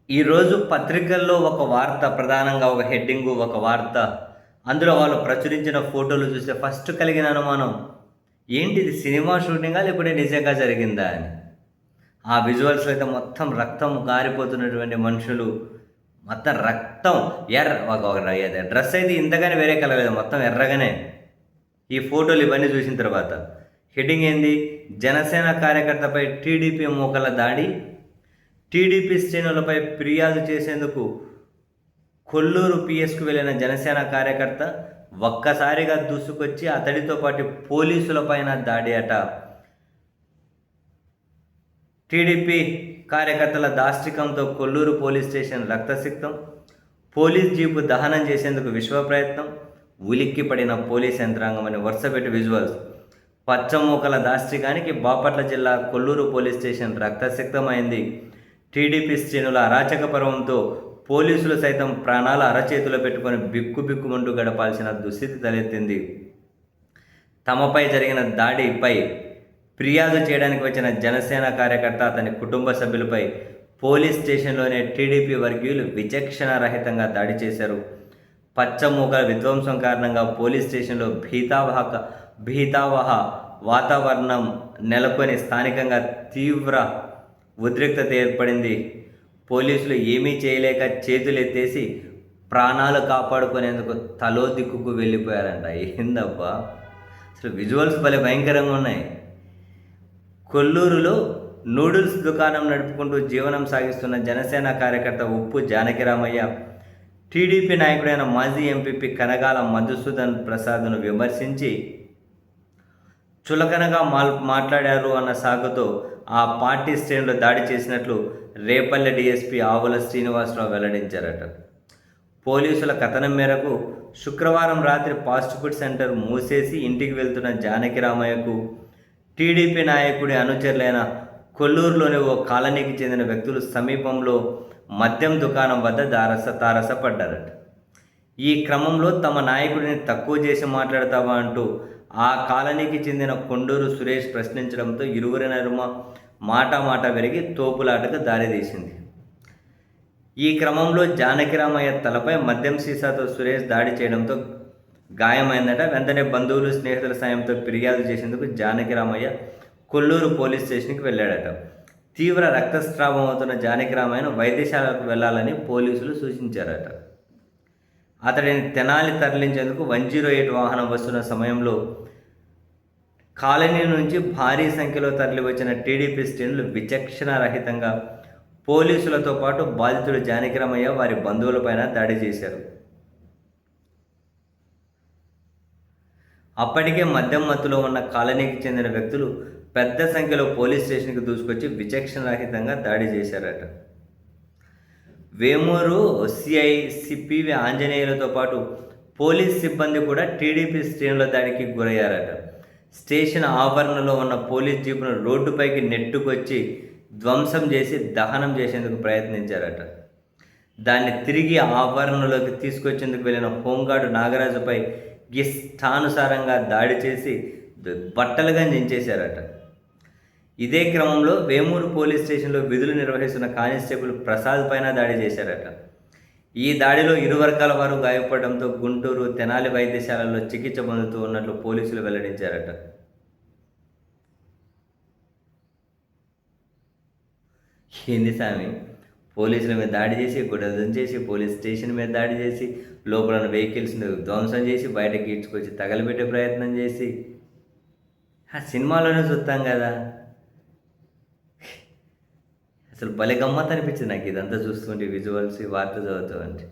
ఈరోజు పత్రికల్లో ఒక వార్త ప్రధానంగా ఒక హెడ్డింగు, ఒక వార్త. అందులో వాళ్ళు ప్రచురించిన ఫోటోలు చూస్తే ఫస్ట్ కలిగిన అనుమానం, ఏంటిది సినిమా షూటింగా? లేకుంటే నిజంగా జరిగిందా అని. ఆ విజువల్స్‌లో అయితే మొత్తం రక్తం కారిపోతున్నటువంటి మనుషులు, మొత్తం రక్తం ఒక డ్రెస్ అయితే ఇంతగానే వేరే కలర్ లేదు. మొత్తం ఎర్రగానే. ఈ ఫోటోలు ఇవన్నీ చూసిన తర్వాత హెడ్డింగ్ ఏంది? జనసేన కార్యకర్తపై టీడీపీ మూకల దాడి. టీడీపీ శ్రేణులపై ఫిర్యాదు చేసేందుకు కొల్లూరు పిఎస్కు వెళ్లిన జనసేన కార్యకర్త ఒక్కసారిగా దూసుకొచ్చి అతడితో పాటు పోలీసులపైన దాడి అట. టీడీపీ కార్యకర్తల దాష్టికంతో కొల్లూరు పోలీస్ స్టేషన్ రక్తసిక్తం. పోలీస్ జీపు దహనం చేసేందుకు విశ్వ ప్రయత్నం. ఉలిక్కిపడిన పోలీస్ యంత్రాంగం అని వరుసపెట్టి విజువల్స్. పచ్చమూకల దాష్టికానికి బాపట్ల జిల్లా కొల్లూరు పోలీస్ స్టేషన్ రక్తసిక్తమైంది. టీడీపీ శ్రేణుల అరాచక పర్వంతో పోలీసులు సైతం ప్రాణాల అరచేతిలో పెట్టుకొని బిక్కుబిక్కుమంటూ గడపాల్సిన దుస్థితి తలెత్తింది. తమపై జరిగిన దాడిపై ఫిర్యాదు చేయడానికి వచ్చిన జనసేన కార్యకర్త, అతని కుటుంబ సభ్యులపై పోలీస్ స్టేషన్లోనే టీడీపీ వర్గీయులు విచక్షణ రహితంగా దాడి చేశారు. పచ్చమూకల విధ్వంసం కారణంగా పోలీస్ స్టేషన్లో భీతావహ వాతావరణం నెలకొని స్థానికంగా తీవ్ర ఉద్రిక్తత ఏర్పడింది. పోలీసులు ఏమీ చేయలేక చేతులెత్తేసి ప్రాణాలు కాపాడుకునేందుకు తలో దిక్కుకు వెళ్ళిపోయారంట. ఏందబ్బా, అసలు విజువల్స్ భలే భయంకరంగా ఉన్నాయి. కొల్లూరులో నూడిల్స్ దుకాణం నడుపుకుంటూ జీవనం సాగిస్తున్న జనసేన కార్యకర్త ఉప్పు జానకిరామయ్య టీడీపీ నాయకుడైన మాజీ ఎంపీపీ కనగాల మధుసూదన్ ప్రసాద్ను విమర్శించి చులకనగా మాట్లాడారు అన్న సాగుతో ఆ పార్టీ శ్రేణులు దాడి చేసినట్లు రేపల్లె డీఎస్పీ ఆవుల శ్రీనివాసరావు వెల్లడించారట. పోలీసుల కథనం మేరకు శుక్రవారం రాత్రి ఫాస్ట్ ఫుడ్ సెంటర్ మూసేసి ఇంటికి వెళ్తున్న జానకిరామయ్యకు టీడీపీ నాయకుడి అనుచరులైన కొల్లూరులోని ఓ కాలనీకి చెందిన వ్యక్తులు సమీపంలో మద్యం దుకాణం వద్ద తారసపడ్డారట. ఈ క్రమంలో తమ నాయకుడిని తక్కువ చేసి మాట్లాడతావా అంటూ ఆ కాలనీకి చెందిన కొండూరు సురేష్ ప్రశ్నించడంతో ఇరువురి నడుమ మాట పెరిగి తోపులాటకు దారితీసింది. ఈ క్రమంలో జానకిరామయ్య తలపై మద్యం సీసాతో సురేష్ దాడి చేయడంతో గాయమైందట. వెంటనే బంధువులు, స్నేహితుల సాయంతో ఫిర్యాదు చేసేందుకు జానకిరామయ్య కొల్లూరు పోలీస్ స్టేషన్కి వెళ్ళాడట. తీవ్ర రక్తస్రావం అవుతున్న జానకిరామయ్యను వైద్యశాలకు వెళ్లాలని పోలీసులు సూచించారట. అతడిని తెనాలి తరలించేందుకు 108 వాహనం వస్తున్న సమయంలో కాలనీ నుంచి భారీ సంఖ్యలో తరలివచ్చిన టీడీపీ శ్రేణులు విచక్షణ రహితంగా పోలీసులతో పాటు బాధితుడు జానకిరామయ్య వారి బంధువులపైన దాడి చేశారు. అప్పటికే మద్యం మత్తులో ఉన్న కాలనీకి చెందిన వ్యక్తులు పెద్ద సంఖ్యలో పోలీస్ స్టేషన్కి దూసుకొచ్చి విచక్షణ రహితంగా దాడి చేశారట. వేమూరు సిఐ సిపివి ఆంజనేయులతో పాటు పోలీస్ సిబ్బంది కూడా టీడీపీ శ్రేణుల దాడికి గురయ్యారట. స్టేషన్ ఆవరణలో ఉన్న పోలీస్ జీపును రోడ్డుపైకి నెట్టుకొచ్చి ధ్వంసం చేసి దహనం చేసేందుకు ప్రయత్నించారట. దాన్ని తిరిగి ఆవరణలోకి తీసుకొచ్చేందుకు వెళ్ళిన హోంగార్డు నాగరాజుపై ఇష్టానుసారంగా దాడి చేసి బట్టలుగా దించేశారట. ఇదే క్రమంలో వేమూరు పోలీస్ స్టేషన్లో విధులు నిర్వహిస్తున్న కానిస్టేబుల్ ప్రసాద్ పైన దాడి చేశారట. ఈ దాడిలో ఇరు వర్గాల వారు గాయపడడంతో గుంటూరు, తెనాలి వైద్యశాలల్లో చికిత్స పొందుతూ ఉన్నట్లు పోలీసులు వెల్లడించారట. ఏంది స్వామి, పోలీసుల మీద దాడి చేసి, గుడ్డలు దంచేసి, పోలీస్ స్టేషన్ మీద దాడి చేసి, లోపల వెహికల్స్ని ధ్వంసం చేసి, బయటకి ఈడ్చుకొచ్చి తగలబెట్టే ప్రయత్నం చేసి, ఆ సినిమాలోనే చూస్తాం కదా. అసలు భలే గమ్మత్ అనిపించింది నాకు ఇదంతా చూస్తుంటే, విజువల్స్, వార్త చదువుతూ అంటే.